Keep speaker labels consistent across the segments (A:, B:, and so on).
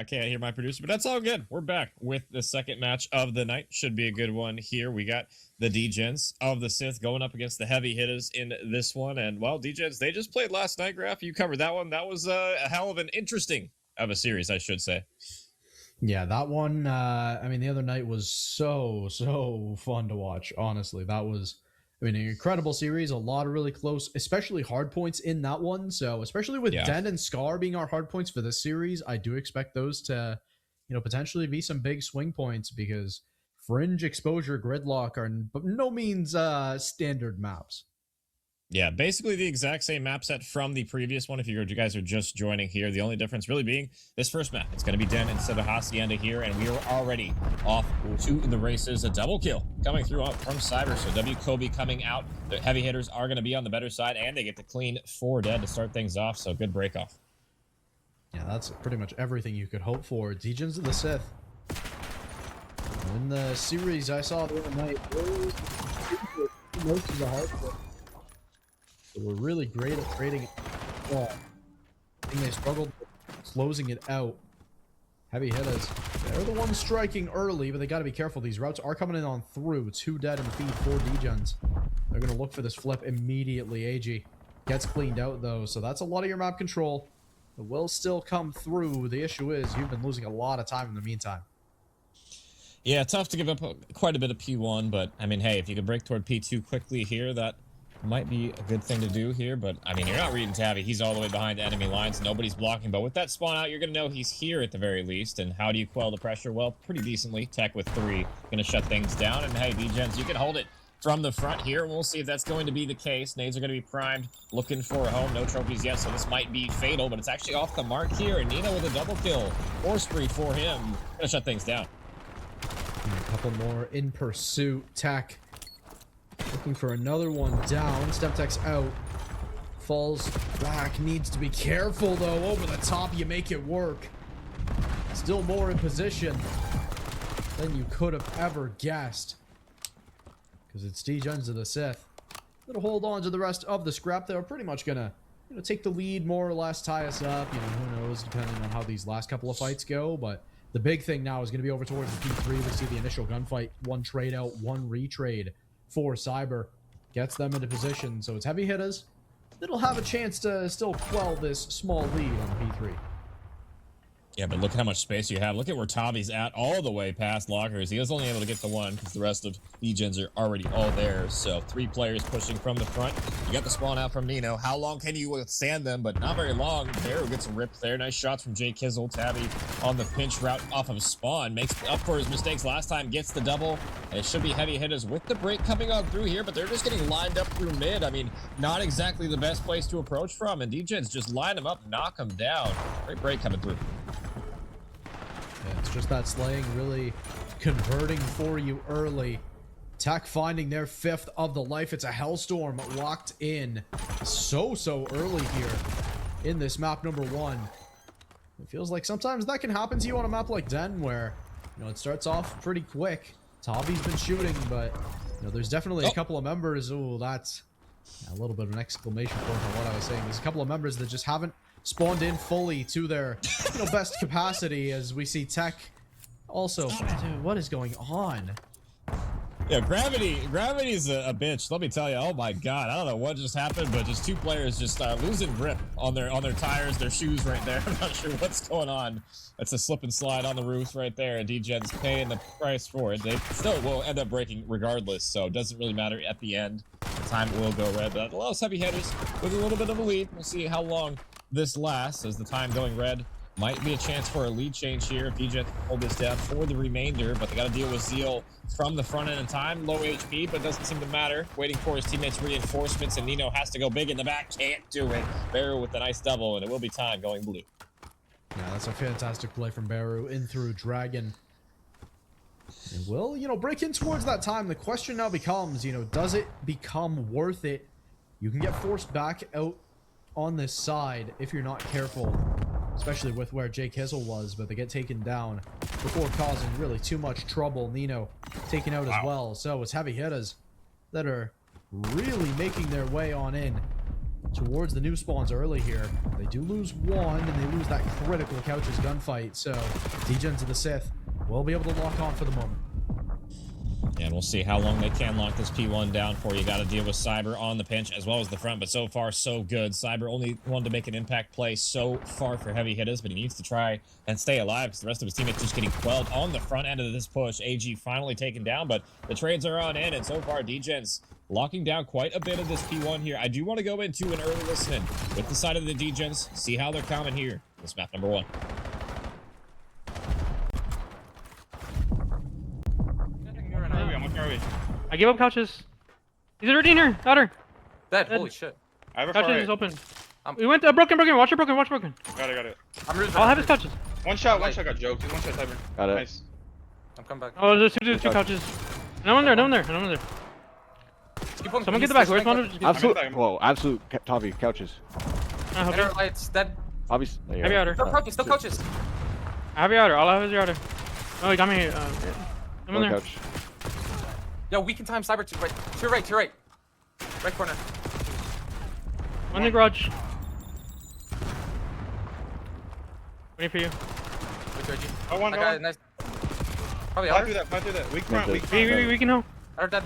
A: I can't hear my producer, but that's all good. We're back with the second match of the night. Should be a good one here. We got the Degens of the Sith going up against the Heavy Hittas in this one. And, well, Degens, they just played last night, Graf. You covered that one. That was a hell of an interesting of a series, I should say.
B: Yeah, that one, I mean, the other night was so fun to watch, honestly. That was, I mean, an incredible series, a lot of really close, especially hard points in that one. So, especially with Den and Scar being our hard points for this series, I do expect those to, potentially be some big swing points because Fringe, Exposure, Gridlock are by no means standard maps.
A: Yeah, basically the exact same map set from the previous one. If you guys are just joining here, the only difference really being this first map. It's going to be Den instead of Hacienda here, and we are already off to the races. A double kill coming through from Cyber. So W Kobe coming out. The Heavy Hitters are going to be on the better side, and they get to clean 4 dead to start things off. So good break off.
B: Yeah, that's pretty much everything you could hope for. Degens of the Sith. In the series I saw the other night, most of the hard point. They were really great at trading it. I think they struggled with closing it out. Heavy Hittas. They're the ones striking early, but they got to be careful. These routes are coming in on through. 2 dead in the feed, 4 Degens. They're going to look for this flip immediately. AG gets cleaned out, though, so that's a lot of your map control. It will still come through. The issue is you've been losing a lot of time in the meantime.
A: Yeah, tough to give up quite a bit of P1, but, I mean, hey, if you can break toward P2 quickly here, that might be a good thing to do here, but I mean, you're not reading Tabby. He's all the way behind enemy lines. Nobody's blocking, but with that spawn out, you're going to know he's here at the very least. And how do you quell the pressure? Well, pretty decently. Tech with 3 going to shut things down. And hey, Degens, you can hold it from the front here. We'll see if that's going to be the case. Nades are going to be primed, looking for a home. No trophies yet, so this might be fatal, but it's actually off the mark here. And Nino with a double kill. Or spree for him. Going to shut things down.
B: A couple more in pursuit. Tech looking for another one down. Stemtech's out. Falls back. Needs to be careful, though. Over the top, you make it work. Still more in position than you could have ever guessed. Because it's Degens of the Sith. That'll hold on to the rest of the scrap. They're pretty much going to take the lead, more or less, tie us up. Who knows, depending on how these last couple of fights go. But the big thing now is going to be over towards the P3. We see the initial gunfight. 1 trade out, 1 retrade for Cyber. Gets them into position. So it's Heavy Hittas that'll have a chance to still quell this small lead on the P3.
A: Yeah, but look at how much space you have. Look at where Tavi's at, all the way past lockers. He was only able to get the 1 because the rest of Degens are already all there. So 3 players pushing from the front. You got the spawn out from Nino. How long can you withstand them? But not very long. Barrow gets ripped there. Nice shots from Jay Kizzle. Tavi on the pinch route off of spawn. Makes up for his mistakes last time. Gets the double. And it should be Heavy Hittas with the break coming on through here. But they're just getting lined up through mid. I mean, not exactly the best place to approach from. And Degens just line them up, knock them down. Great break coming through.
B: Yeah, it's just that slaying really converting for you early. Tech finding their 5th of the life. It's a Hellstorm locked in so early here in this map number 1. It feels like sometimes that can happen to you on a map like Den where, it starts off pretty quick. Tavi's been shooting, but, there's definitely a couple of members. Oh, that's a little bit of an exclamation point on what I was saying. There's a couple of members that just haven't spawned in fully to their best capacity, as we see Tech also. Dude, what is going on?
A: Yeah, gravity's a bitch. Let me tell you. Oh my god, I don't know what just happened, but just 2 players just losing grip on their tires, their shoes right there. I'm not sure what's going on. That's a slip and slide on the roof right there, and Degens paying the price for it. They still will end up breaking regardless, so it doesn't really matter at the end. The time will go red, but allows Heavy Hitters with a little bit of a lead. We'll see how long this lasts, as the time going red might be a chance for a lead change here if Degens hold this down for the remainder, but they got to deal with Zeal from the front end in time. Low HP, but doesn't seem to matter. Waiting for his teammates' reinforcements, and Nino has to go big in the back. Can't do it. Barrow with a nice double, and it will be time going blue.
B: Yeah, that's a fantastic play from Barrow in through Dragon. And will, break in towards that time. The question now becomes, does it become worth it? You can get forced back out on this side if you're not careful, especially with where Jay Kizzle was, but they get taken down before causing really too much trouble. Nino taken out as well. So it's Heavy Hittas that are really making their way on in towards the new spawns early here. They do lose one, and they lose that critical Couches gunfight, so Degens of the Sith will be able to lock on for the moment.
A: And we'll see how long they can lock this P1 down for. You got to deal with Cyber on the pinch as well as the front, but so far so good. Cyber only one to make an impact play so far for Heavy Hittas, but he needs to try and stay alive because the rest of his teammates just getting quelled on the front end of this push. AG finally taken down, but the trades are on in, and so far Degens locking down quite a bit of this P1 here. I do want to go into an early listening with the side of the Degens, see how they're coming here. This map number 1.
C: I gave up Couches. He's already in here. Outer.
D: Dead. Holy shit.
E: I have a
C: Couches is
E: far
C: open. We went broken. Watch your broken.
E: Got it.
C: I'll have his Couches.
E: One shot got joked. He's one shot Cyber.
F: Got it.
E: Nice.
D: I'm coming back.
C: Oh, there's two Couches. No one there. Someone get the back. Where's one?
F: Absolute. Whoa, absolute Tavi couches.
D: Inner lights. Dead.
F: Obviously.
C: Heavy outer.
D: Still coaches.
C: Heavy outer. All I have is your outer. Oh, he got me. I'm in there.
F: Couch.
D: Yo, we can time Cyber to your right. Right corner.
C: One in the garage. Waiting for you.
D: Wait, Reggie.
E: Oh, one.
D: I got it. Nice. Probably
E: Fly
D: outer.
E: through that. Weak front.
C: We can help.
D: Outer dead.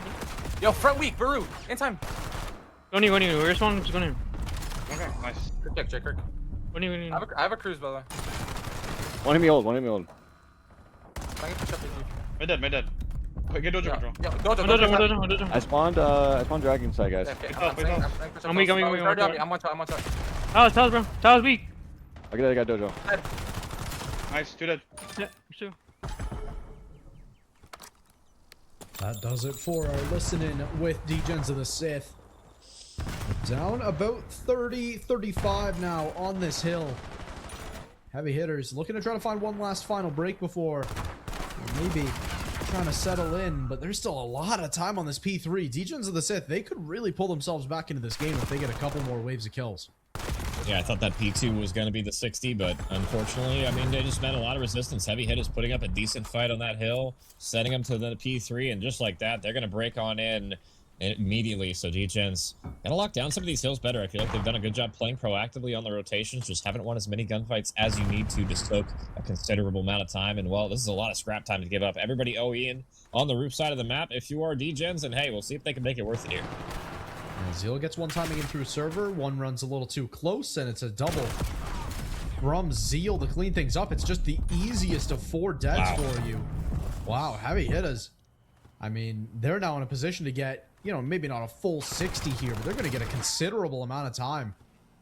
D: Yo, front weak. Baru. In time.
C: Go in. Where's one? Just go in.
E: Okay, nice.
D: Good check, Kirk.
C: Go in.
D: I have a cruise, by the way.
F: One hit me old.
D: I can push up with you.
E: Mid dead. Get Dojo control.
D: Yo,
C: Dojo.
F: I spawned dragon side, guys.
C: I'm weak.
D: I'm one shot.
C: Talos, bro. Talos weak.
F: I got dojo.
E: Nice, 2 dead.
C: Yeah, two.
B: That does it for our listening with Degens of the Sith. Down about 35 now on this hill. Heavy Hitters looking to try to find one last final break before maybe trying to settle in, but there's still a lot of time on this P3. Degens of the Sith, they could really pull themselves back into this game if they get a couple more waves of kills.
A: Yeah, I thought that P2 was going to be the 60, but unfortunately, I mean, they just met a lot of resistance. Heavy Hittas putting up a decent fight on that hill, setting them to the P3, and just like that, they're going to break on in immediately. So Degens gotta lock down some of these hills better. I feel like they've done a good job playing proactively on the rotations, just haven't won as many gunfights as you need to. Just took a considerable amount of time, and well, this is a lot of scrap time to give up. Everybody OE-ing on the roof side of the map if you are Degens, and hey, we'll see if they can make it worth it here.
B: Zeal gets one timing in through server, one runs a little too close, and it's a double from Zeal to clean things up. It's just the easiest of 4 deads for you. Wow, Heavy Hittas. I mean, they're now in a position to get, you know, maybe not a full 60 here, but they're going to get a considerable amount of time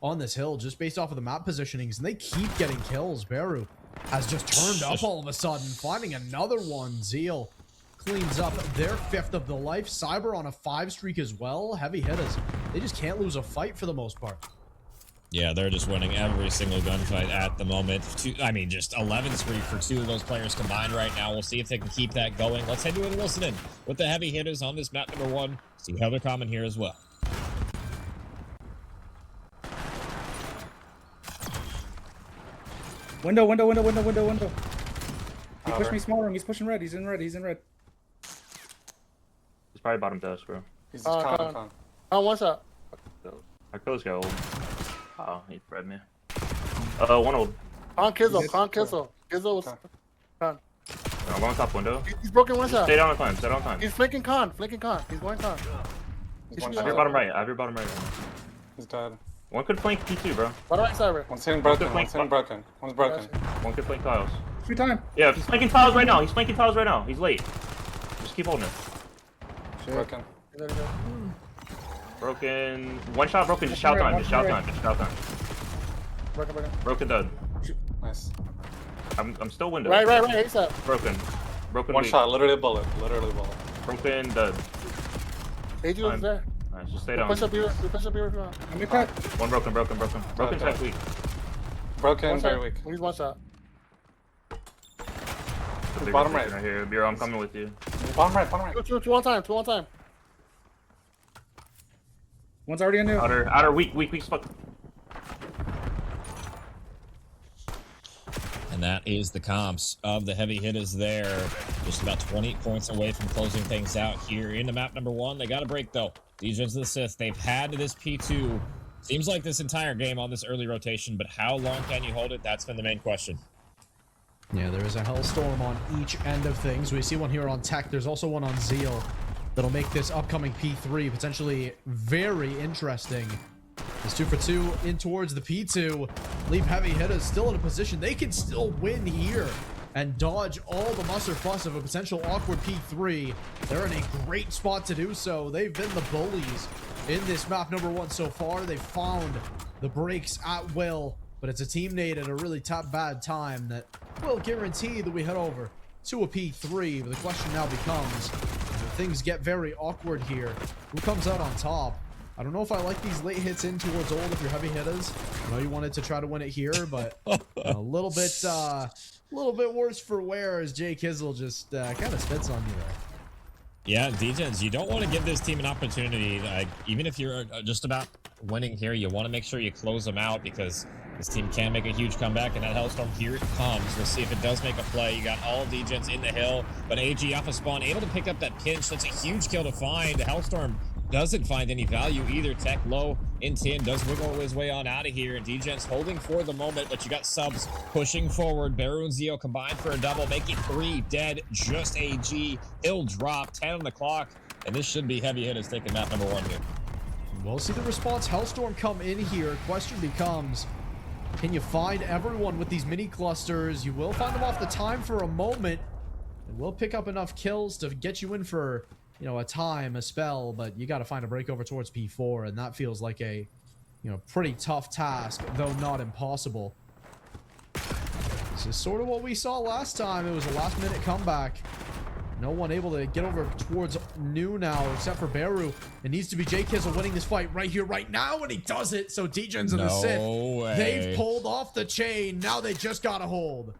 B: on this hill just based off of the map positionings, and they keep getting kills. Beru has just turned up all of a sudden, finding another one. Zeal cleans up their 5th of the life. Cyber on a 5 streak as well. Heavy Hittas, they just can't lose a fight for the most part.
A: Yeah, they're just winning every single gunfight at the moment. I mean, just 11 streak for 2 of those players combined right now. We'll see if they can keep that going. Let's head to it listening with the Heavy Hitters on this map number 1. See how they're coming here as well.
G: Window. He pushed me small room. He's pushing red. He's in red. He's
H: probably bottom desk, bro.
G: He's con.
I: What's up?
H: Our kills got old. Oh, he spread me. One old.
I: Con Kizzle. Kizzle was con.
H: One on top window.
I: He's broken one side.
H: Stay down on time.
I: He's flanking con. He's going con.
H: I have your bottom right.
G: He's dead.
H: One could flank P2, bro.
I: What right Cyber?
G: One's hitting broken. One's broken.
H: One could flank tiles.
G: Free time.
H: Yeah, he's flanking tiles right now. He's late. Just keep holding it.
G: Broken.
H: Broken. One shot broken. Just shout time. Broken dead.
G: Nice.
H: I'm still window.
I: Right. ASAP.
H: Broken.
G: One
H: weak.
G: shot. Literally a bullet.
H: Broken dead.
I: AG was there.
H: Nice. Just stay down.
I: Push up here.
G: Let me crack.
H: One broken. Broken type weak.
G: Broken. Very weak.
I: He's one shot.
G: Bottom right.
H: Right here. Bureau, I'm coming with you.
G: Bottom right.
I: Two one time.
G: One's already in there.
H: Outer weak fuck.
A: And that is the comps of the Heavy Hitters there. Just about 20 points away from closing things out here in the map number 1. They got a break, though. Degens of the Sith, they've had this P2 Seems like this entire game on this early rotation, but how long can you hold it? That's been the main question.
B: Yeah, there is a Hellstorm on each end of things. We see one here on Tech. There's also one on Zeal that'll make this upcoming P3 potentially very interesting. It's 2 for 2 in towards the P2. Leave Heavy Hittas still in a position. They can still win here and dodge all the muss or fuss of a potential awkward P3. They're in a great spot to do so. They've been the bullies in this map number 1 so far. They found the breaks at will, but it's a team nade at a really top bad time that will guarantee that we head over to a P3. But the question now becomes, things get very awkward here. Who comes out on top? I don't know if I like these late hits in towards old if you're Heavy Hittas. I know you wanted to try to win it here, but a little bit worse for wear as Jay Kizzle just kind of spits on you there.
A: Yeah, Degens, you don't want to give this team an opportunity. Even if you're just about winning here, you want to make sure you close them out because this team can make a huge comeback, and that Hellstorm, here it comes. We'll see if it does make a play. You got all Degens in the hill, but AG off of spawn, able to pick up that pinch. That's a huge kill to find. The Hellstorm doesn't find any value either. Tech low in 10, does wiggle his way on out of here. And Degens holding for the moment, but you got subs pushing forward. Baru and Zeo combined for a double, making 3 dead. Just AG. He'll drop 10 on the clock, and this should be Heavy Hittas taking map number 1 here.
B: We'll see the response. Hellstorm come in here. Question becomes, can you find everyone with these mini clusters? You will find them off the time for a moment, and will pick up enough kills to get you in for, you know, a time, a spell, but you got to find a break over towards P4, and that feels like a, you know, pretty tough task, though not impossible. This is sort of what we saw last time. It was a last-minute comeback. No one able to get over towards New now, except for Baru. It needs to be Jay Kizzle winning this fight right here, right now, and he does it. So Degens and the Sith, they've pulled off the chain. Now they just got to hold.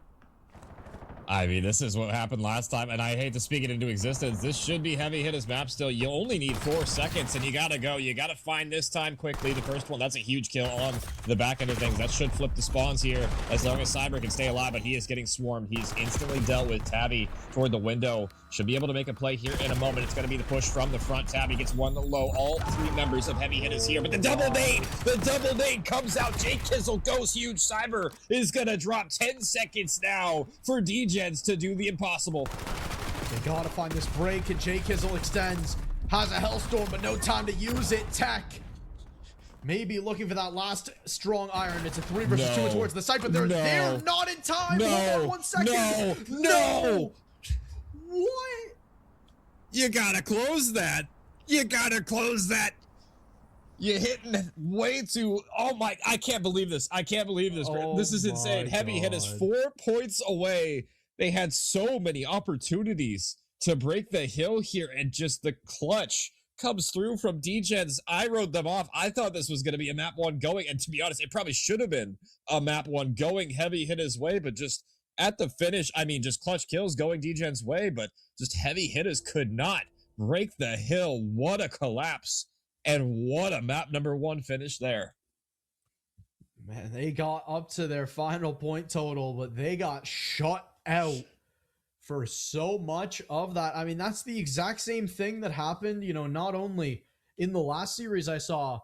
A: I mean, this is what happened last time, and I hate to speak it into existence. This should be Heavy Hittas map still. You only need 4 seconds, and you gotta go. You gotta find this time quickly. The first one, that's a huge kill on the back end of things. That should flip the spawns here, as long as Cyber can stay alive, but he is getting swarmed. He's instantly dealt with. Tabby toward the window. Should be able to make a play here in a moment. It's gonna be the push from the front. Tabby gets one low. All 3 members of Heavy Hittas here, but the double nade comes out. Jake Kizzle goes huge. Cyber is gonna drop 10 seconds now for Degens to do the impossible.
B: They gotta find this break, and Jay Kizzle extends. Has a Hellstorm, but no time to use it. Tech maybe looking for that last strong iron. It's a 3 versus 2 towards the site, but they're not in time. Hold on 1 second. No. What?
A: You gotta close that. You gotta close that. You're hitting way too. Oh my! I can't believe this. I can't believe this.
B: Oh
A: this is insane. Heavy Hittas 4 points away. They had so many opportunities to break the hill here, and just the clutch comes through from Degens. I wrote them off. I thought this was going to be a map 1 going, and to be honest, it probably should have been a map 1 going Heavy Hittas way, but just at the finish, I mean, just clutch kills going Degens way, but just Heavy Hittas could not break the hill. What a collapse, and what a map number 1 finish there.
B: Man, they got up to their final point total, but they got shut out for so much of that. I mean, that's the exact same thing that happened, you know, not only in the last series I saw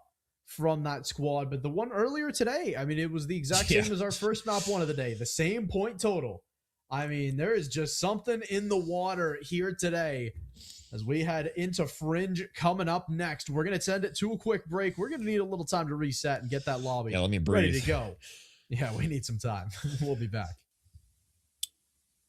B: from that squad, but the one earlier today. I mean, it was the exact same as our first map 1 of the day, the same point total. I mean, there is just something in the water here today as we head into Fringe coming up next. We're going to send it to a quick break. We're going to need a little time to reset and get that lobby
A: let me breathe.
B: ready to go. Yeah, we need some time. We'll be back.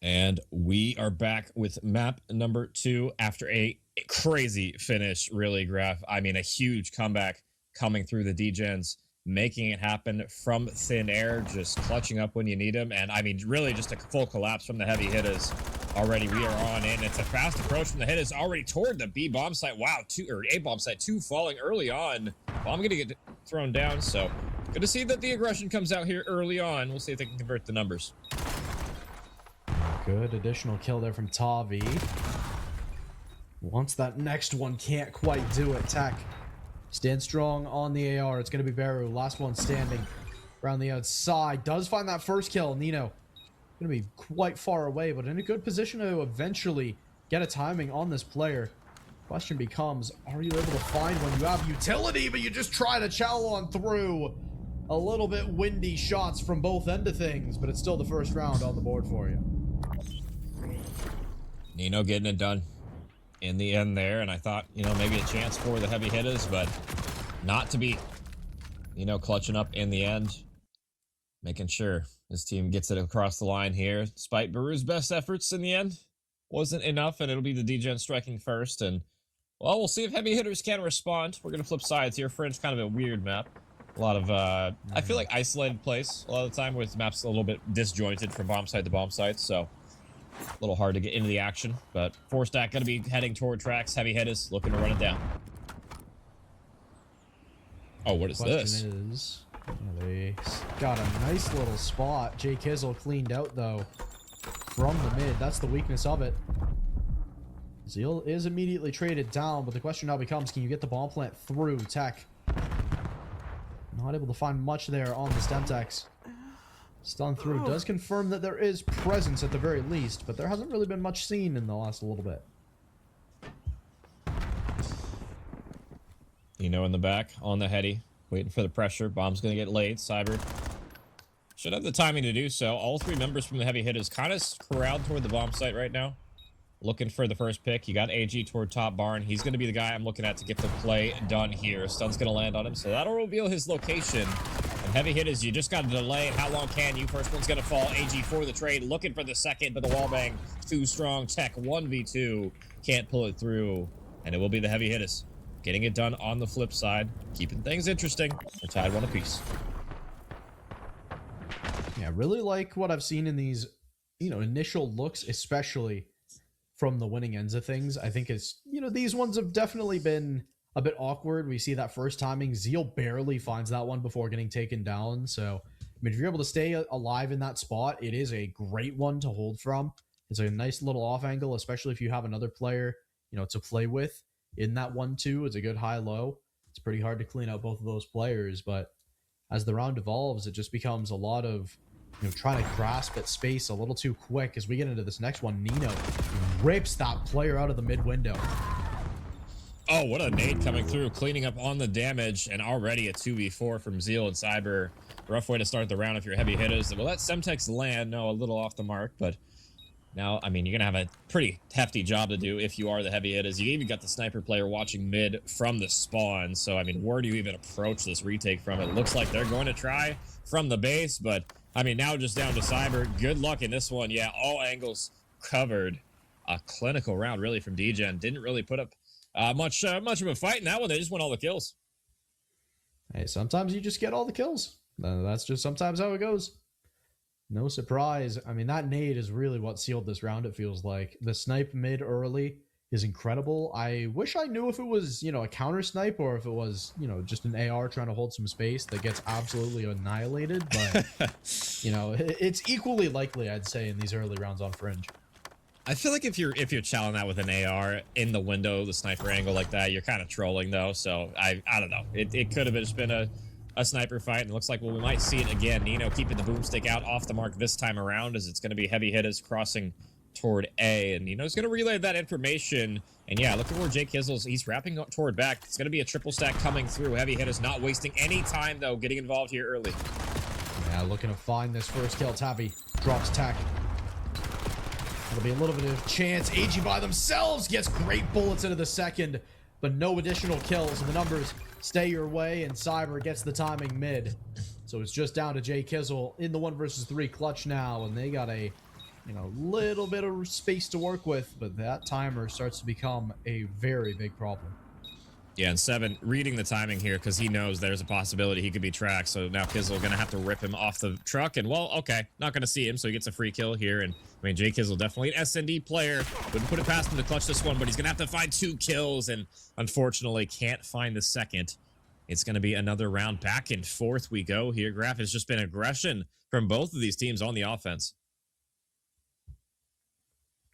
A: And we are back with map number 2 after a crazy finish, really, Graph. I mean, a huge comeback coming through the Degens, making it happen from thin air, just clutching up when you need them. And I mean, really just a full collapse from the Heavy Hittas. Already we are on in. It's a fast approach from the Hittas already toward the B bomb site. Wow, A bomb site, 2 falling early on. Well, I'm going to get thrown down, so good to see that the aggression comes out here early on. We'll see if they can convert the numbers.
B: Good additional kill there from Tavi. Once that next one can't quite do it, Tech stand strong on the AR. It's going to be Baru, last one standing around the outside. Does find that first kill. Nino going to be quite far away, but in a good position to eventually get a timing on this player. Question becomes, are you able to find when you have utility, but you just try to chow on through? A little bit windy shots from both end of things, but it's still the first round on the board for you.
A: Nino getting it done in the end there, and I thought, you know, maybe a chance for the heavy hitters, but not to be. Nino clutching up in the end, making sure his team gets it across the line here. Despite Baru's best efforts in the end, wasn't enough, and it'll be the Degens striking first, and, well, we'll see if heavy hitters can respond. We're going to flip sides here. Fringe, kind of a weird map. A lot of, I feel like isolated place a lot of the time, where the map's a little bit disjointed from bomb site to bomb site, so a little hard to get into the action. But 4-stack going to be heading toward tracks. Heavy hitters looking to run it down. Oh, what is this?
B: Is, they got a nice little spot. Jay Kizzle cleaned out, though, from the mid. That's the weakness of it. Zeal is immediately traded down, but the question now becomes, can you get the bomb plant through? Tech not able to find much there on the Stemtex. Stun through does confirm that there is presence at the very least, but there hasn't really been much seen in the last little bit.
A: Nino in the back on the heady, waiting for the pressure. Bomb's gonna get laid. Cyber should have the timing to do so. All three members from the heavy hitters kind of corralled toward the bomb site right now, looking for the first pick. You got AG toward top barn. He's going to be the guy I'm looking at to get the play done here. Stun's going to land on him, so that'll reveal his location. And heavy hitters, you just got to delay. How long can you? First one's going to fall. AG for the trade, looking for the second, but the wall bang too strong. Tech 1v2, can't pull it through, and it will be the heavy hitters getting it done on the flip side, keeping things interesting. We're tied one apiece.
B: Yeah, really like what I've seen in these, you know, initial looks, especially from the winning ends of things. I think it's, you know, these ones have definitely been a bit awkward. We see that first timing. Zeal barely finds that one before getting taken down. So, I mean, if you're able to stay alive in that spot, it is a great one to hold from. It's a nice little off angle, especially if you have another player, you know, to play with in that 1-2. It's a good high-low. It's pretty hard to clean out both of those players, but as the round evolves, it just becomes a lot of, you know, trying to grasp at space a little too quick. As we get into this next one, Nino rips that player out of the mid window.
A: Oh, what a nade coming through, cleaning up on the damage, and already a 2v4 from Zeal and Cyber. Rough way to start the round if you're heavy hitters. Well, that Semtex land, no, a little off the mark, but now, I mean, you're going to have a pretty hefty job to do if you are the heavy hitters. You even got the sniper player watching mid from the spawn, so, I mean, where do you even approach this retake from? It looks like they're going to try from the base, but, I mean, now just down to Cyber. Good luck in this one. Yeah, all angles covered. A clinical round, really, from Degen. Didn't really put up much of a fight in that one. They just won all the kills.
B: Hey, sometimes you just get all the kills. That's just sometimes how it goes. No surprise. I mean, that nade is really what sealed this round, it feels like. The snipe mid early is incredible. I wish I knew if it was, you know, a counter snipe or if it was, you know, just an AR trying to hold some space that gets absolutely annihilated. But, you know, it's equally likely, I'd say, in these early rounds on Fringe.
A: I feel like if you're challenging that with an AR in the window, the sniper angle like that, you're kind of trolling, though. So, I don't know. It could have just been a sniper fight, and it looks like, well, we might see it again. Nino keeping the boomstick out off the mark this time around, as it's going to be heavy hitters crossing toward A, and Nino's going to relay that information. And yeah, look at where Jake Kizzle's, he's wrapping up toward back. It's going to be a triple stack coming through. Heavy hitters not wasting any time, though, getting involved here early.
B: Yeah, looking to find this first kill. Tavi drops tack. It'll be a little bit of chance. AG by themselves gets great bullets into the second, but no additional kills, and the numbers stay your way, and Cyber gets the timing mid. So it's just down to Jay Kizzle in the 1 versus 3 clutch now, and they got a, you know, little bit of space to work with, but that timer starts to become a very big problem.
A: Yeah, and 7 reading the timing here because he knows there's a possibility he could be tracked. So now Kizzle going to have to rip him off the truck. And, well, okay, not going to see him, so he gets a free kill here. And, I mean, Jay Kizzle definitely an SND player. Wouldn't put it past him to clutch this one, but he's going to have to find 2 kills. And, unfortunately, can't find the second. It's going to be another round. Back and forth we go here. Graph has just been aggression from both of these teams on the offense.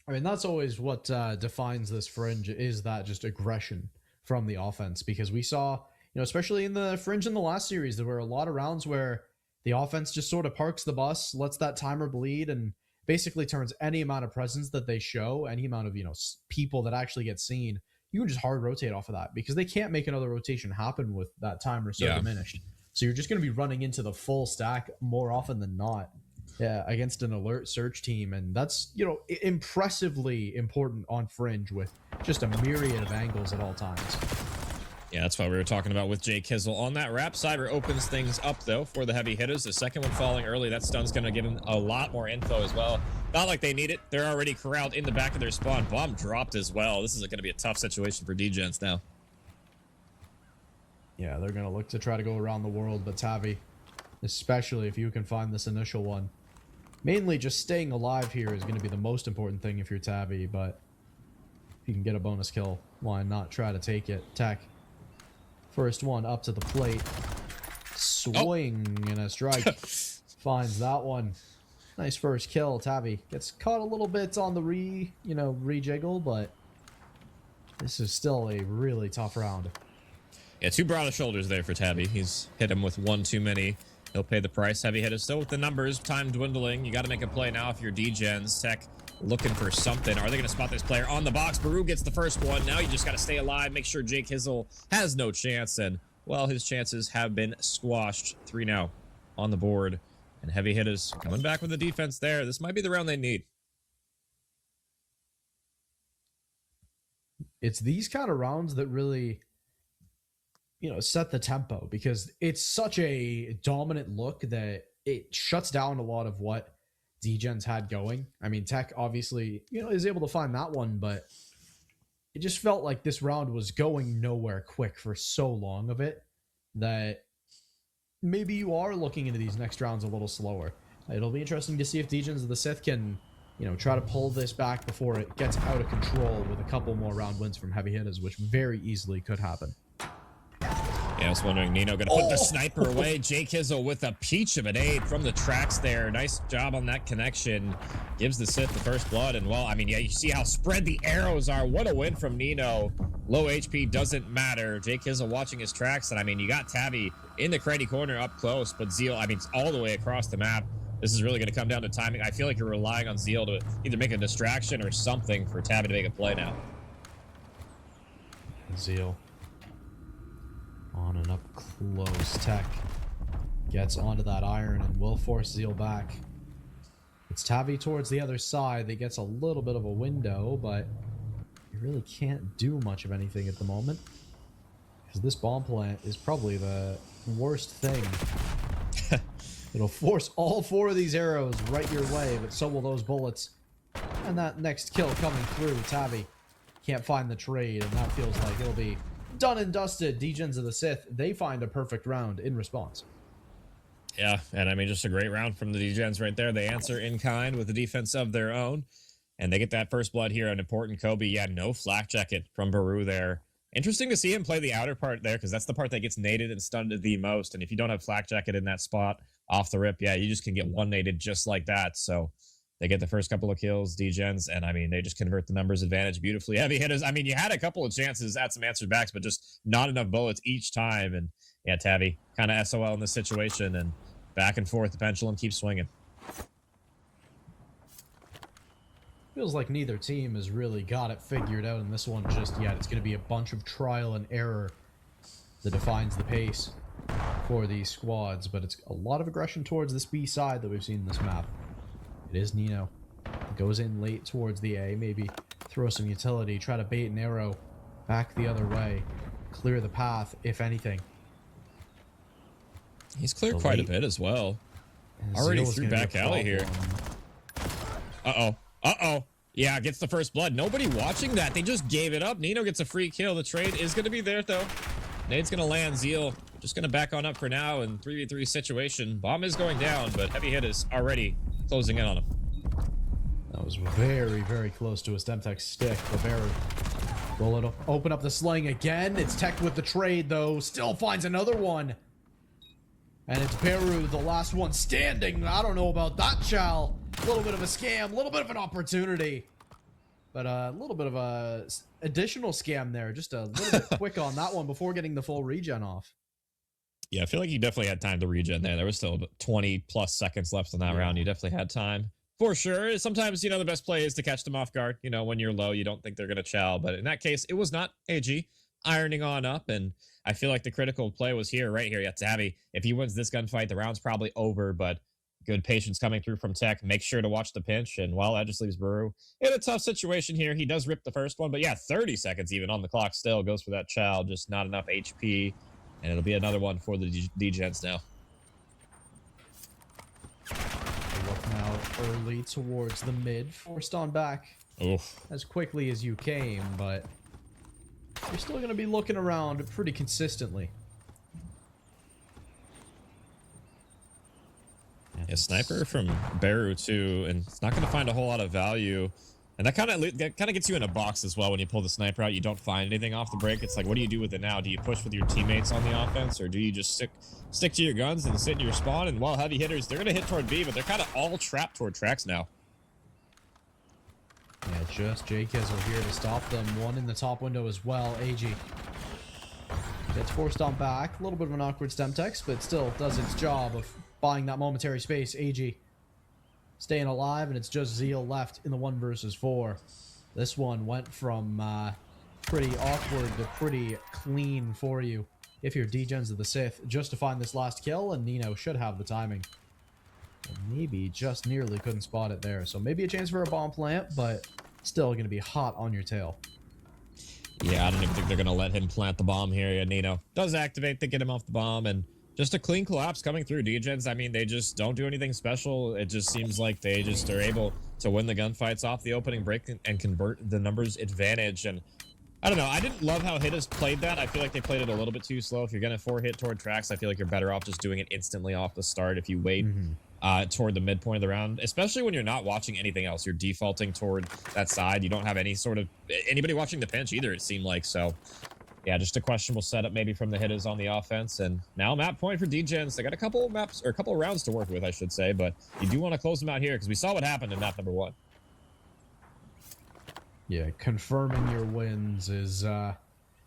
B: I mean, that's always what defines this Fringe, is that just aggression from the offense, because we saw, you know, especially in the Fringe in the last series, there were a lot of rounds where the offense just sort of parks the bus, lets that timer bleed, and basically turns any amount of presence that they show, any amount of, you know, people that actually get seen, you can just hard rotate off of that because they can't make another rotation happen with that timer so diminished. So you're just going to be running into the full stack more often than not. Yeah, against an alert search team, and that's, you know, impressively important on Fringe with just a myriad of angles at all times.
A: Yeah, that's what we were talking about with Jay Kizzle. On that wrap, Cyber opens things up, though, for the heavy hitters. The second one falling early. That stun's going to give them a lot more info as well. Not like they need it. They're already corralled in the back of their spawn. Bomb dropped as well. This is going to be a tough situation for Degens now.
B: Yeah, they're going to look to try to go around the world, but Tavi, especially if you can find this initial one. Mainly just staying alive here is going to be the most important thing if you're Tavi, but if you can get a bonus kill, why not try to take it? Tech. First one up to the plate. Swing and a strike. Finds that one. Nice first kill. Tavi gets caught a little bit on the rejiggle, but this is still a really tough round.
A: Yeah, 2 broad shoulders there for Tabby. He's hit him with 1 too many. He'll pay the price. Heavy hitters still with the numbers. Time dwindling. You got to make a play now if you're Degens. Tech looking for something. Are they going to spot this player on the box? Baru gets the first one. Now you just got to stay alive. Make sure Jake Hizzle has no chance. And, well, his chances have been squashed. 3 now on the board. And heavy hitters coming back with the defense there. This might be the round they need.
B: It's these kind of rounds that really, you know, set the tempo, because it's such a dominant look that it shuts down a lot of what Degens had going. I mean, Tech obviously, you know, is able to find that one, but it just felt like this round was going nowhere quick for so long of it that maybe you are looking into these next rounds a little slower. It'll be interesting to see if Degens of the Sith can, you know, try to pull this back before it gets out of control with a couple more round wins from heavy hitters, which very easily could happen.
A: Yeah, I was wondering, Nino gonna put the sniper away. Jake Hizzle with a peach of an aid from the tracks there. Nice job on that connection. Gives the Sith the first blood. And, well, I mean, yeah, you see how spread the arrows are. What a win from Nino. Low HP doesn't matter. Jake Hizzle watching his tracks. And, I mean, you got Tabby in the cranny corner up close. But Zeal, I mean, it's all the way across the map. This is really going to come down to timing. I feel like you're relying on Zeal to either make a distraction or something for Tabby to make a play now.
B: Zeal. On and up close. Tech gets onto that iron and will force Zeal back. It's Tavi towards the other side that gets a little bit of a window, but you really can't do much of anything at the moment, because this bomb plant is probably the worst thing. It'll force all 4 of these arrows right your way, but so will those bullets. And that next kill coming through, Tavi can't find the trade, and that feels like it'll be done and dusted. Degens of the Sith, they find a perfect round in response.
A: Yeah, and I mean, just a great round from the Degens right there. They answer in kind with a defense of their own, and they get that first blood here, an important Kobe. Yeah, no flak jacket from Baru there. Interesting to see him play the outer part there, because that's the part that gets naded and stunned the most, and if you don't have flak jacket in that spot off the rip, yeah, you just can get one naded just like that. So they get the first couple of kills, Degens, and I mean, they just convert the numbers advantage beautifully. Heavy hitters, I mean, you had a couple of chances at some answered backs, but just not enough bullets each time. And yeah, Tabby kind of SOL in this situation, and back and forth, the pendulum keeps swinging.
B: Feels like neither team has really got it figured out in this one just yet. It's going to be a bunch of trial and error that defines the pace for these squads, but it's a lot of aggression towards this B side that we've seen in this map. It is Nino. Goes in late towards the A, maybe throw some utility, try to bait an arrow back the other way, clear the path, if anything.
A: He's cleared quite a bit as well. Already through back alley here. Uh-oh. Uh-oh. Yeah, gets the first blood. Nobody watching that. They just gave it up. Nino gets a free kill. The trade is going to be there, though. Nade's going to land. Zeal just going to back on up for now in 3v3 situation. Bomb is going down, but heavy hit is already closing in on him.
B: That was very, very close to a Stemtech stick. Baru will it open up the sling again. It's Tech with the trade, though. Still finds another one. And it's Baru, the last one standing. I don't know about that, Chal. A little bit of a scam, a little bit of an opportunity. But a little bit of a additional scam there. Just a little bit quick on that one before getting the full regen off.
A: Yeah, I feel like he definitely had time to regen there. There was still 20 plus seconds left in that round. He definitely had time. For sure. Sometimes, you know, the best play is to catch them off guard. You know, when you're low, you don't think they're going to chow. But in that case, it was not AG ironing on up. And I feel like the critical play was here, right here. Yeah, Tabby, if he wins this gunfight, the round's probably over. But good patience coming through from Tech. Make sure to watch the pinch. And while that just leaves Baru in a tough situation here, he does rip the first one. But yeah, 30 seconds even on the clock still. Goes for that chow. Just not enough HP. And it'll be another one for the Degens now.
B: Look now early towards the mid, forced on back as quickly as you came, but you're still going to be looking around pretty consistently.
A: Yeah, sniper from Baru too, and it's not going to find a whole lot of value. And that kind of gets you in a box as well when you pull the sniper out. You don't find anything off the break. It's like, what do you do with it now? Do you push with your teammates on the offense, or do you just stick to your guns and sit in your spawn? And while heavy hitters, they're going to hit toward B, but they're kind of all trapped toward tracks now.
B: Yeah, just J-Kizzle here to stop them. One in the top window as well. AG gets forced on back. A little bit of an awkward stem text, but still does its job of buying that momentary space. AG staying alive, and it's just Zeal left in the 1 versus 4. This one went from pretty awkward to pretty clean for you if you're Degens of the Sith, just to find this last kill, and Nino should have the timing. And maybe just nearly couldn't spot it there. So maybe a chance for a bomb plant, but still going to be hot on your tail.
A: Yeah, I don't even think they're going to let him plant the bomb here. Yeah, Nino does activate to get him off the bomb, and just a clean collapse coming through. Degens, I mean, they just don't do anything special. It just seems like they just are able to win the gunfights off the opening break and convert the numbers advantage. And I don't know, I didn't love how Hittas played that. I feel like they played it a little bit too slow. If you're going to 4-hit toward tracks, I feel like you're better off just doing it instantly off the start if you wait toward the midpoint of the round, especially when you're not watching anything else. You're defaulting toward that side. You don't have any sort of anybody watching the pinch either, it seemed like. So yeah, just a questionable setup maybe from the Hittas on the offense. And now map point for Degens. They got a couple maps, or a couple of rounds to work with, I should say, but you do want to close them out here because we saw what happened in map number 1.
B: Yeah, confirming your wins is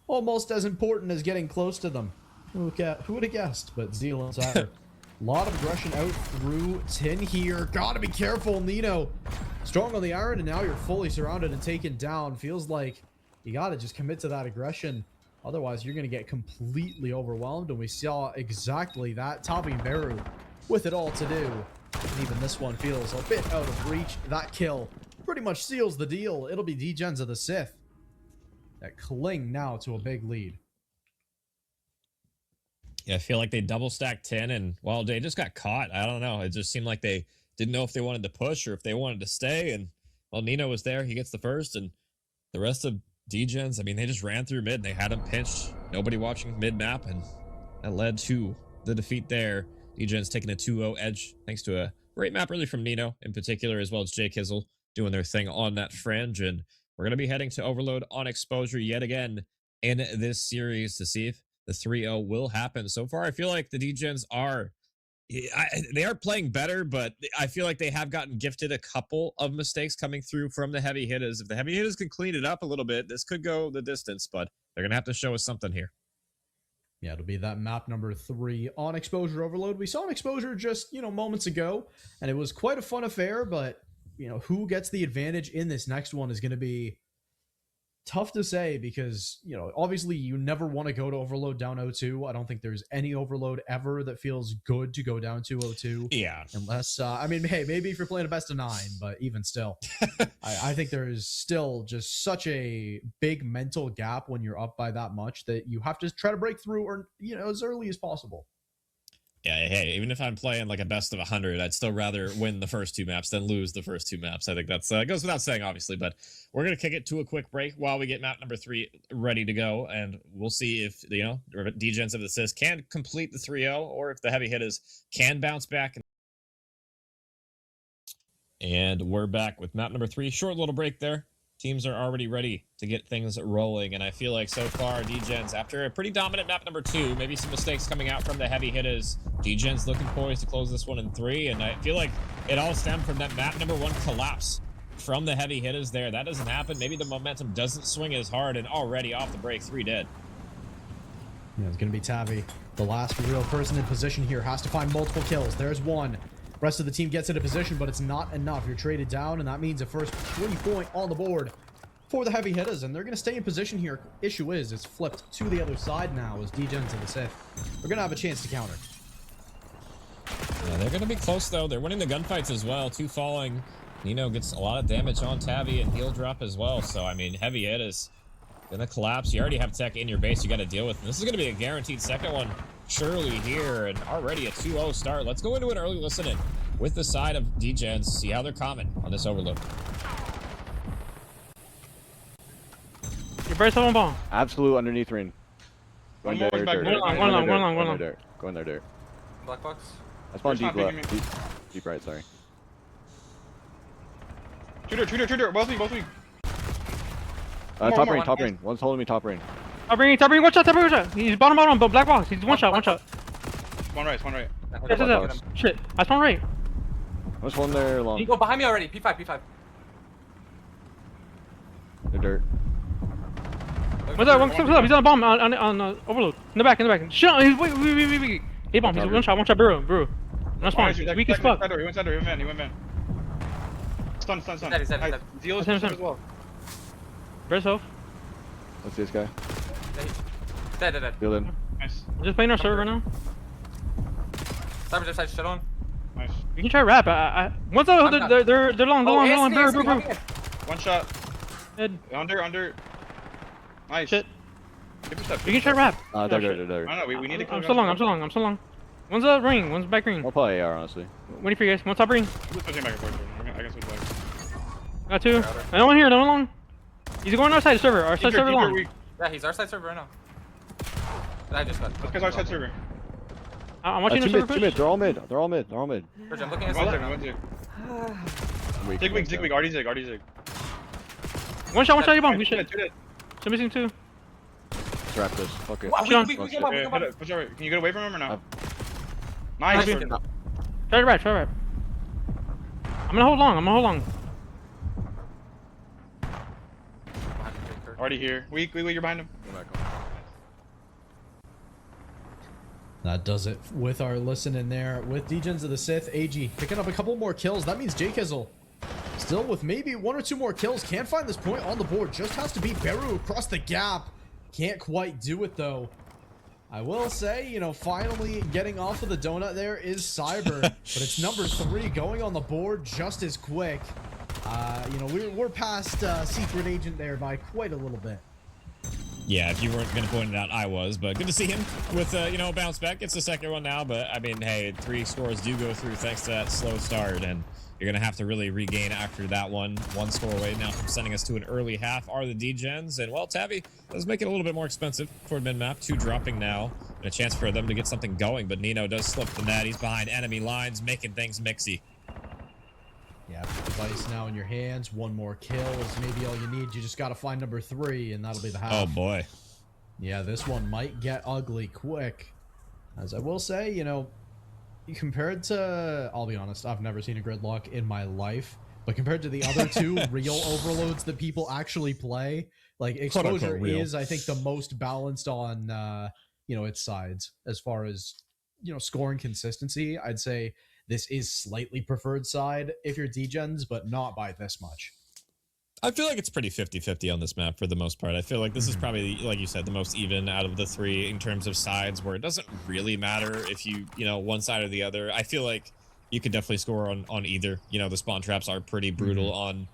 B: almost as important as getting close to them. Who would have guessed? But Zeal inside. A lot of aggression out through Tin here. Gotta be careful, Nino. Strong on the iron, and now you're fully surrounded and taken down. Feels like you gotta just commit to that aggression. Otherwise, you're going to get completely overwhelmed, and we saw exactly that. Tavi and Baru with it all to do. And even this one feels a bit out of reach. That kill pretty much seals the deal. It'll be Degens of the Sith that cling now to a big lead.
A: Yeah, I feel like they double stacked 10, and well, they just got caught. I don't know. It just seemed like they didn't know if they wanted to push or if they wanted to stay. And well, Nino was there. He gets the first, and the rest of Degens, I mean, they just ran through mid. They had him pinched. Nobody watching mid map, and that led to the defeat there. Degens taking a 2-0 edge thanks to a great map early from Nino in particular, as well as J-Kizzle doing their thing on that fringe. And we're going to be heading to Overload on Exposure yet again in this series to see if the 3-0 will happen. So far, I feel like the Degens are they are playing better, but I feel like they have gotten gifted a couple of mistakes coming through from the heavy hitters. If the heavy hitters can clean it up a little bit, this could go the distance, but they're going to have to show us something here.
B: Yeah, it'll be that map number 3 on Exposure Overload. We saw an Exposure just, moments ago, and it was quite a fun affair, but, who gets the advantage in this next one is going to be tough to say because, obviously you never want to go to Overload down 0-2. I don't think there's any Overload ever that feels good to go down to 0-2.
A: Yeah.
B: Unless, hey, maybe if you're playing a best of 9, but even still, I think there is still just such a big mental gap when you're up by that much that you have to try to break through or, as early as possible.
A: Yeah, hey, even if I'm playing like a best of 100, I'd still rather win the first 2 maps than lose the first 2 maps. I think that's goes without saying, obviously, but we're going to kick it to a quick break while we get map number 3 ready to go, and we'll see if, Degens of the Sith can complete the 3-0 or if the heavy hitters can bounce back. And we're back with map number 3. Short little break there. Teams are already ready to get things rolling, and I feel like so far, Degens, after a pretty dominant map number 2, maybe some mistakes coming out from the heavy hitters, Degens looking poised to close this one in 3, and I feel like it all stemmed from that map number 1 collapse from the heavy hitters there. That doesn't happen. Maybe the momentum doesn't swing as hard, and already off the break, 3 dead.
B: Yeah, it's going to be Tavi. The last real person in position here has to find multiple kills. There's one. Rest of the team gets into position, but it's not enough. You're traded down, and that means a first 3-point on the board for the Heavy Hittas, and they're going to stay in position here. Issue is, it's flipped to the other side now as Degens and the Sith. They're going to have a chance to counter.
A: Yeah, they're going to be close, though. They're winning the gunfights as well. 2 falling. Nino gets a lot of damage on Tabby and heal drop as well. So, I mean, Heavy Hittas going to collapse. You already have tech in your base you got to deal with. And this is going to be a guaranteed second one surely here, and already a 2-0 start. Let's go into an early listen-in with the side of Degens, see how they're coming on this overload.
C: You burst one bomb.
F: Absolute underneath ring.
E: One
F: Going
E: more
F: there,
E: back
F: dirt.
E: door.
C: One
F: Going
C: long,
F: there,
C: one long,
F: dirt.
C: one
F: Going
C: long.
F: there, dirt. Going there, dirt.
D: Black box.
F: I spawned
E: There's
F: deep
E: not
F: left.
E: picking
F: Deep right, sorry.
E: Shooter. Both me.
F: Top
D: more,
F: ring,
D: one.
F: top ring. One's holding me top ring.
C: Top ring, one shot. He's bottom, but black box. He's one shot.
E: One right.
C: Yes. Shit, I spawned right.
F: One's holding there long.
D: You go behind me already. P5.
F: The dirt.
C: What's that? One step up. He's on a bomb on overload. In the back. Shit, he's wait. Hey bomb. He's one shot, brew. Not spawn. Weak as fuck.
E: He went center. He went man. Stun.
D: He's dead.
E: Zeal is
C: Same.
E: as well.
C: Burst off.
F: Let's see this guy.
D: Dead.
F: Heal in.
E: Nice.
C: I'm just playing our server now.
D: Cyber just side shut on.
E: Nice.
C: You can try rap. Once they're long. Brew.
E: One shot.
C: Head.
E: Under. Nice.
C: Shit.
E: Give us that.
C: You can try rap.
F: Dirt.
E: I don't know. We need to kill
C: I'm so long. One's a ring. One's back ring.
F: I'll play AR, honestly.
C: Waiting for you guys. One top ring.
E: We're switching back and forth. I guess we'll play.
C: Got 2. No one here. No one long. He's going our side server. Our side server long.
D: Yeah, he's our side server right now. I just got.
E: This guy's our side server.
C: I'm watching the
F: Two
C: server
F: mid,
C: push.
F: They're all mid. I'm looking at
D: I'm looking at
E: One
D: server
E: zig.
D: now.
F: Weak.
E: Zig. Artie zig.
C: One shot, you bomb. We
E: Two
C: shit.
E: dead.
C: So missing 2.
F: Let's wrap this. Fuck it.
D: Wow,
C: Shit on.
D: we
E: Yeah,
D: come on.
E: push over. Can you get away from him or no?
D: Nice.
E: Nice.
C: Try rap. I'm gonna hold long.
E: Already here. Weak, you're behind him.
B: That does it with our listen in there with Degens of the Sith. AG picking up a couple more kills. That means Jkizzle still with maybe 1 or 2 more kills. Can't find this point on the board. Just has to beat Beru across the gap. Can't quite do it though. I will say, finally getting off of the donut there is Cyber, but it's number 3 going on the board just as quick. We're past Secret Agent there by quite a little bit.
A: Yeah, if you weren't going to point it out, I was, but good to see him with, bounce back. It's the second one now, but I mean, hey, 3 scores do go through thanks to that slow start, and you're going to have to really regain after that one. 1 score away now from sending us to an early half are the Degens, and well, Tabby does make it a little bit more expensive for mid-map. 2 dropping now, and a chance for them to get something going, but Nino does slip the net. He's behind enemy lines, making things mixy.
B: Yeah, device now in your hands. 1 more kill is maybe all you need. You just got to find number 3, and that'll be the half.
A: Oh, boy.
B: Yeah, this one might get ugly quick. As I will say, compared to... I'll be honest, I've never seen a gridlock in my life. But compared to the other 2 real overloads that people actually play, like, Exposure is, I think, the most balanced on, its sides. As far as, scoring consistency, I'd say... This is slightly preferred side if you're Degens, but not by this much.
A: I feel like it's pretty 50-50 on this map for the most part. I feel like this is probably, like you said, the most even out of the 3 in terms of sides where it doesn't really matter if you, one side or the other. I feel like you could definitely score on either. The spawn traps are pretty brutal on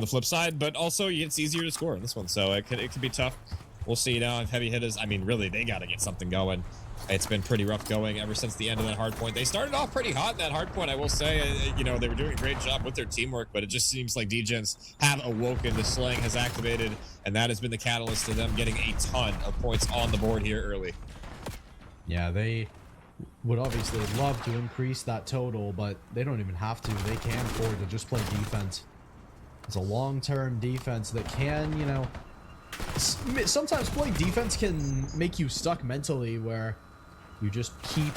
A: the flip side, but also it's easier to score on this one. So it could be tough. We'll see now if Heavy Hittas, I mean, really, they got to get something going. It's been pretty rough going ever since the end of that hard point. They started off pretty hot in that hard point, I will say. They were doing a great job with their teamwork, but it just seems like Degens have awoken. The slang has activated, and that has been the catalyst to them getting a ton of points on the board here early.
B: Yeah, they would obviously love to increase that total, but they don't even have to. They can afford to just play defense. It's a long-term defense that can, sometimes playing defense can make you stuck mentally where you just keep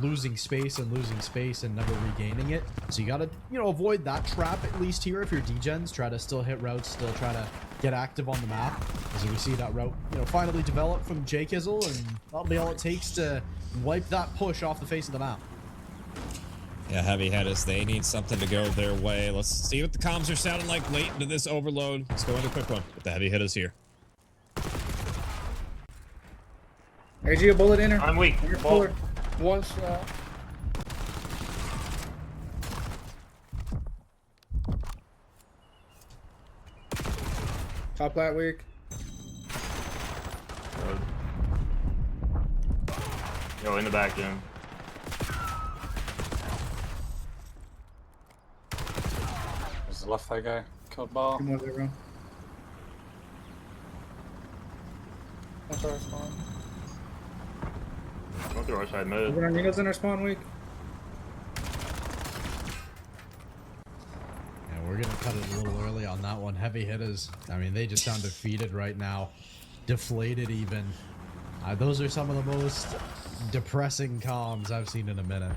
B: losing space and never regaining it. So you gotta avoid that trap at least here if you're Degens. Try to still hit routes, still try to get active on the map. As we see that route finally develop from Jkizzle, and that'll be all it takes to wipe that push off the face of the map.
A: Yeah, Heavy Hittas, they need something to go their way. Let's see what the comms are sounding like late into this overload. Let's go into a quick one with the Heavy Hittas here.
G: AG, a bullet in her.
H: I'm weak.
G: Your
H: Ball.
G: puller.
I: One shot.
G: Top lat weak.
H: Yo, in the back, Jim.
G: There's the left side guy. Killed ball. Come over there,
I: Watch our spawn.
H: Go through our side mid.
G: Our Nino's in our spawn weak.
B: Yeah, we're gonna cut it a little early on that one. Heavy Hitters. I mean, they just sound defeated right now. Deflated even. Those are some of the most depressing comms I've seen in a minute.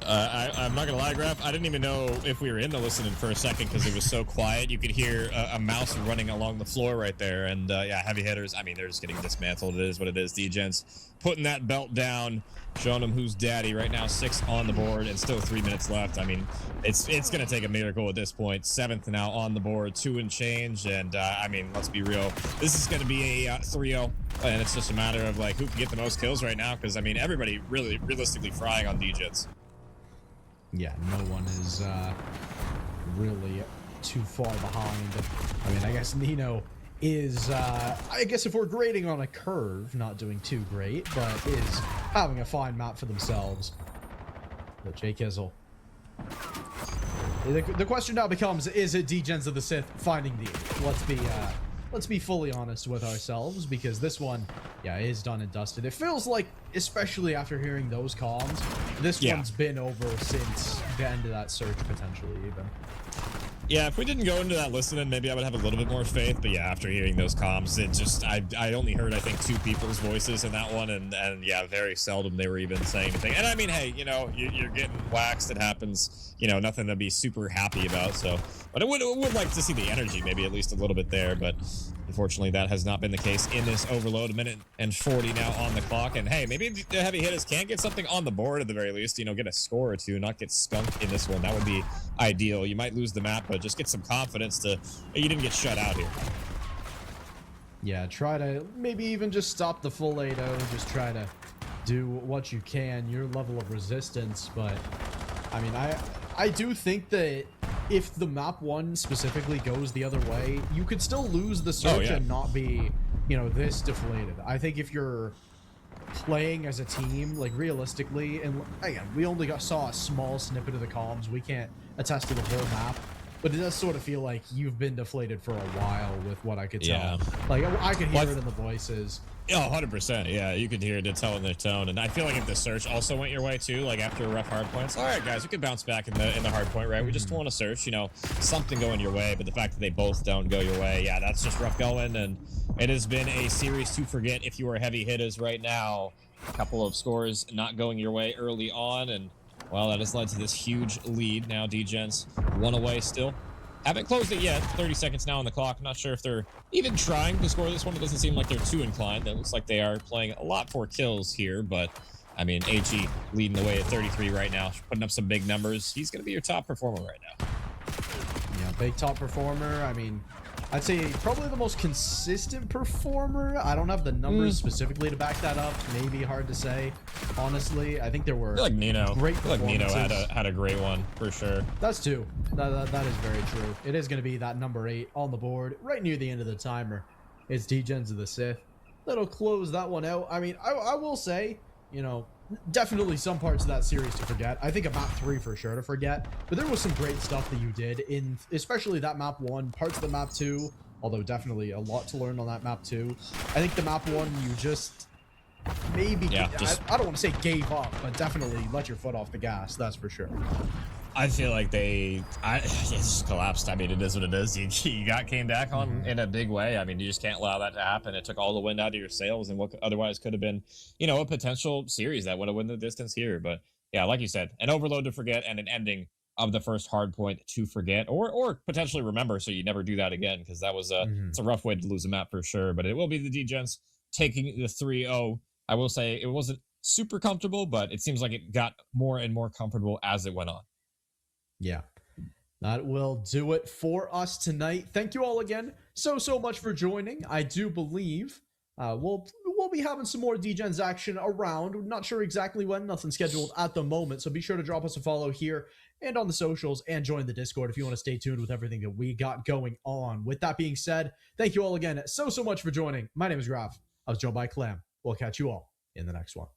A: I'm not gonna lie, Graf. I didn't even know if we were in the listening for a second because it was so quiet. You could hear a mouse running along the floor right there. And yeah, Heavy Hitters. I mean, they're just getting dismantled. It is what it is. Degens putting that belt down, showing them who's daddy right now. 6 on the board and still 3 minutes left. I mean, it's gonna take a miracle at this point. 7th now on the board, 2 and change. And I mean, let's be real. This is gonna be a 3-0, and it's just a matter of like who can get the most kills right now. Because I mean, everybody really realistically frying on Degens.
B: Yeah, no one is really too far behind. I mean, I guess Nino is, I guess if we're grading on a curve, not doing too great, but is having a fine map for themselves. But Jay Kizzle. The question now becomes, is it Degens of the Sith finding the let's be fully honest with ourselves, because this one, yeah, is done and dusted. It feels like, especially after hearing those comms, this one's been over since the end of that search, potentially, even.
A: Yeah, if we didn't go into that listening, maybe I would have a little bit more faith. But yeah, after hearing those comms, it just I only heard I think 2 people's voices in that one, and yeah, very seldom they were even saying anything. And I mean, hey, you know, you're getting waxed. It happens. You know, nothing to be super happy about. So, but I would like to see the energy maybe at least a little bit there. But unfortunately, that has not been the case in this overload. 1:40 now on the clock. And hey, maybe the Heavy Hitters can get something on the board at the very least. You know, get a score or 2, not get skunked in this one. That would be ideal. You might lose the map, but just get some confidence to you didn't get shut out here.
B: Yeah, try to maybe even just stop the full 8-0. Just try to do what you can, your level of resistance. But I mean, I do think that if the map 1 specifically goes the other way, you could still lose the search and not be, you know, this deflated. I think if you're playing as a team, like realistically, and again, we only saw a small snippet of the comms. We can't attest to the whole map, but it does sort of feel like you've been deflated for a while with what I could tell. Like I could hear it in the voices.
A: Oh, 100%. Yeah, you could hear it tell in their tone. And I feel like if the search also went your way too, like after a rough hard points, all right, guys, we could bounce back in the hard point, right? We just want to search, you know, something going your way. But the fact that they both don't go your way, yeah, that's just rough going. And it has been a series to forget if you are Heavy Hitters right now. A couple of scores not going your way early on, and well, that has led to this huge lead. Now Degens 1 away still. Haven't closed it yet. 30 seconds now on the clock. I'm not sure if they're even trying to score this one. It doesn't seem like they're too inclined. It looks like they are playing a lot for kills here, but I mean, AG leading the way at 33 right now, putting up some big numbers. He's going to be your top performer right now.
B: Yeah, big top performer. I mean, I'd say probably the most consistent performer. I don't have the numbers specifically to back that up. Maybe hard to say, honestly. I think there were
A: like Nino.
B: Great
A: like Nino
B: performances.
A: had a great one for sure.
B: That's 2. That is very true. It is going to be that number 8 on the board right near the end of the timer. It's Degens of the Sith. That'll close that one out. I mean, I will say, you know, definitely some parts of that series to forget. I think a map 3 for sure to forget, but there was some great stuff that you did in, especially that map 1, parts of the map 2, although definitely a lot to learn on that map 2. I think the map 1, you just maybe, I don't want to say gave up, but definitely let your foot off the gas, that's for sure.
A: I feel like it just collapsed. I mean, it is what it is. You came back on in a big way. I mean, you just can't allow that to happen. It took all the wind out of your sails, and what otherwise could have been, you know, a potential series that would have won the distance here. But yeah, like you said, an overload to forget and an ending of the first hard point to forget, or potentially remember, so you never do that again, because that was it's a rough way to lose a map for sure. But it will be the Degens taking the 3-0. I will say it wasn't super comfortable, but it seems like it got more and more comfortable as it went on.
B: Yeah. That will do it for us tonight. Thank you all again so much for joining. I do believe we'll be having some more Degens action around. Not sure exactly when, nothing scheduled at the moment, so be sure to drop us a follow here and on the socials and join the Discord if you want to stay tuned with everything that we got going on. With that being said, thank you all again so much for joining. My name is Graf. I was joined by Clam. We'll catch you all in the next one.